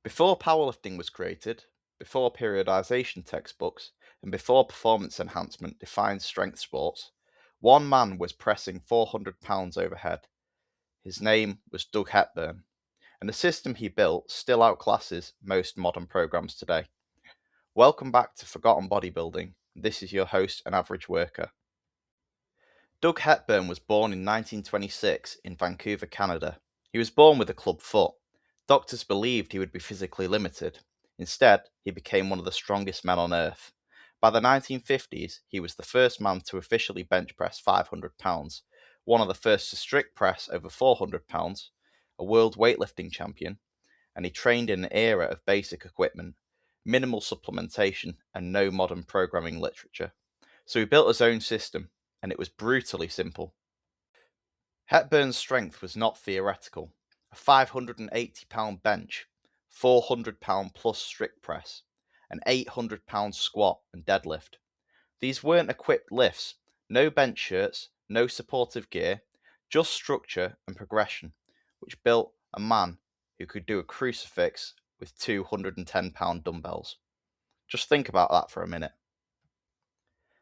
Before powerlifting was created, before periodization textbooks, and before performance enhancement defined strength sports, one man was pressing 400 pounds overhead. His name was Doug Hepburn, and the system he built still outclasses most modern programs today. Welcome back to Forgotten Bodybuilding. This is your host, An Average Worker. Doug Hepburn was born in 1926 in Vancouver, Canada. He was born with a club foot. Doctors believed he would be physically limited. Instead, he became one of the strongest men on earth. By the 1950s, he was the first man to officially bench press 500 pounds, one of the first to strict press over 400 pounds, a world weightlifting champion, and he trained in an era of basic equipment, minimal supplementation, and no modern programming literature. So he built his own system, and it was brutally simple. Hepburn's strength was not theoretical. A 580-pound bench, 400-pound plus strict press, an 800-pound squat and deadlift. These weren't equipped lifts, no bench shirts, no supportive gear, just structure and progression, which built a man who could do a crucifix with 210-pound dumbbells. Just think about that for a minute.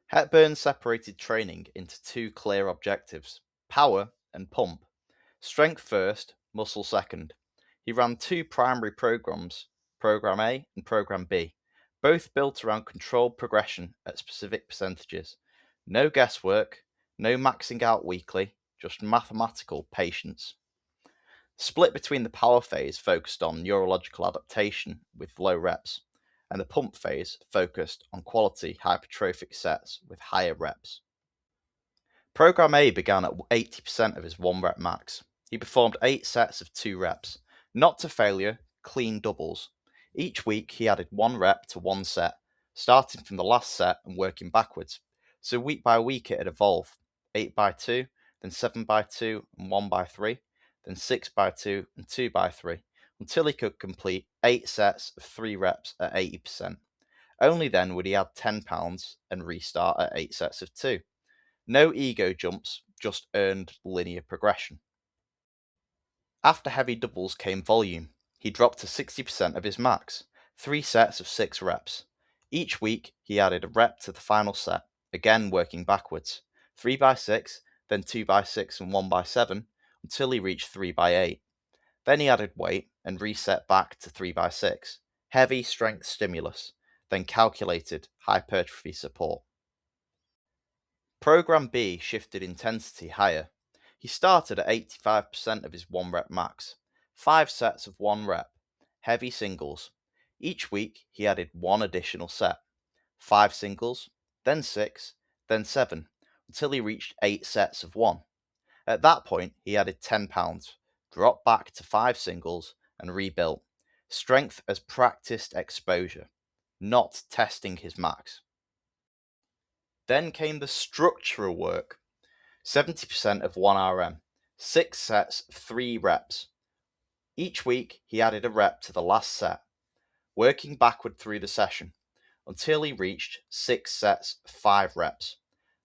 Hepburn separated training into two clear objectives: power and pump. Strength first, muscle second. He ran two primary programs, Program A and Program B, both built around controlled progression at specific percentages. No guesswork, no maxing out weekly, just mathematical patience. Split between the power phase focused on neurological adaptation with low reps, and the pump phase focused on quality hypertrophic sets with higher reps. Program A began at 80% of his 1 rep max. He performed 8 sets of 2 reps, not to failure, clean doubles. Each week he added 1 rep to 1 set, starting from the last set and working backwards. So week by week it had evolved: 8 by 2, then 7 by 2 and 1 by 3, then 6 by 2 and 2 by 3, until he could complete 8 sets of 3 reps at 80%. Only then would he add 10 pounds and restart at 8 sets of 2. No ego jumps, just earned linear progression. After heavy doubles came volume. He dropped to 60% of his max, 3 sets of 6 reps. Each week he added a rep to the final set, again working backwards: 3 by 6, then 2 by 6 and 1 by 7, until he reached 3 by 8. Then he added weight and reset back to 3 by 6, heavy strength stimulus, then calculated hypertrophy support. Program B shifted intensity higher. He started at 85% of his 1 rep max, 5 sets of 1 rep, heavy singles. Each week he added 1 additional set: 5 singles, then 6, then 7, until he reached 8 sets of 1. At that point he added 10 pounds, dropped back to 5 singles, and rebuilt. Strength as practiced exposure, not testing his max. Then came the structural work: 70% of 1 RM, 6 sets of 3 reps. Each week he added a rep to the last set, working backward through the session, until he reached 6 sets of 5 reps.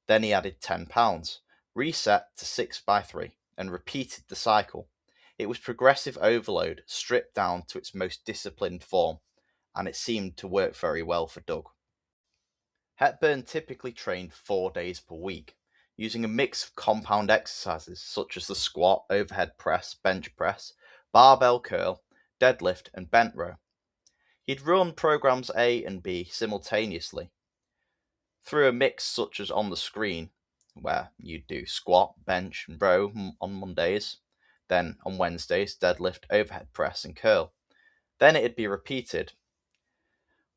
Then he added 10 pounds, reset to 6 by 3, and repeated the cycle. It was progressive overload stripped down to its most disciplined form, and it seemed to work very well for Doug. Hepburn typically trained 4 days per week, using a mix of compound exercises such as the squat, overhead press, bench press, barbell curl, deadlift, and bent row. He'd run programs A and B simultaneously through a mix such as on the screen, where you'd do squat, bench, and row on Mondays, then on Wednesdays, deadlift, overhead press, and curl. Then it'd be repeated.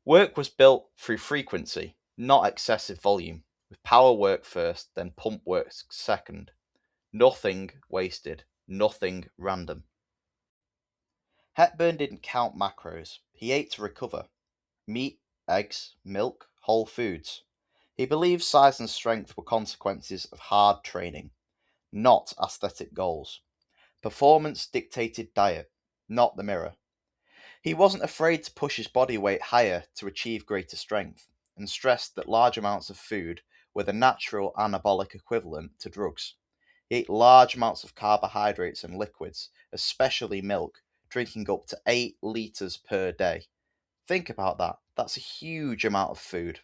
Work was built through frequency, not excessive volume, with power work first, then pump work second. Nothing wasted, nothing random. Hepburn didn't count macros. He ate to recover: meat, eggs, milk, whole foods. He believed size and strength were consequences of hard training, not aesthetic goals. Performance dictated diet, not the mirror. He wasn't afraid to push his body weight higher to achieve greater strength, and stressed that large amounts of food were the natural anabolic equivalent to drugs. He ate large amounts of carbohydrates and liquids, especially milk, drinking up to 8 litres per day. Think about that. That's a huge amount of food.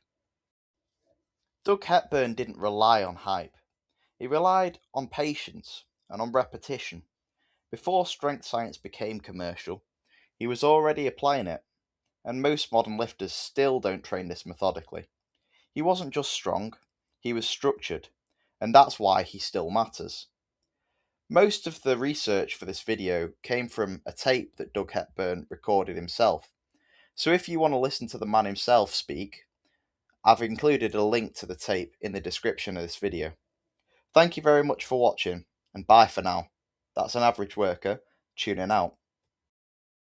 Doug Hepburn didn't rely on hype. He relied on patience and on repetition. Before strength science became commercial, he was already applying it, and most modern lifters still don't train this methodically. He wasn't just strong, he was structured, and that's why he still matters. Most of the research for this video came from a tape that Doug Hepburn recorded himself. So if you want to listen to the man himself speak, I've included a link to the tape in the description of this video. Thank you very much for watching, and bye for now. That's an average worker tuning out.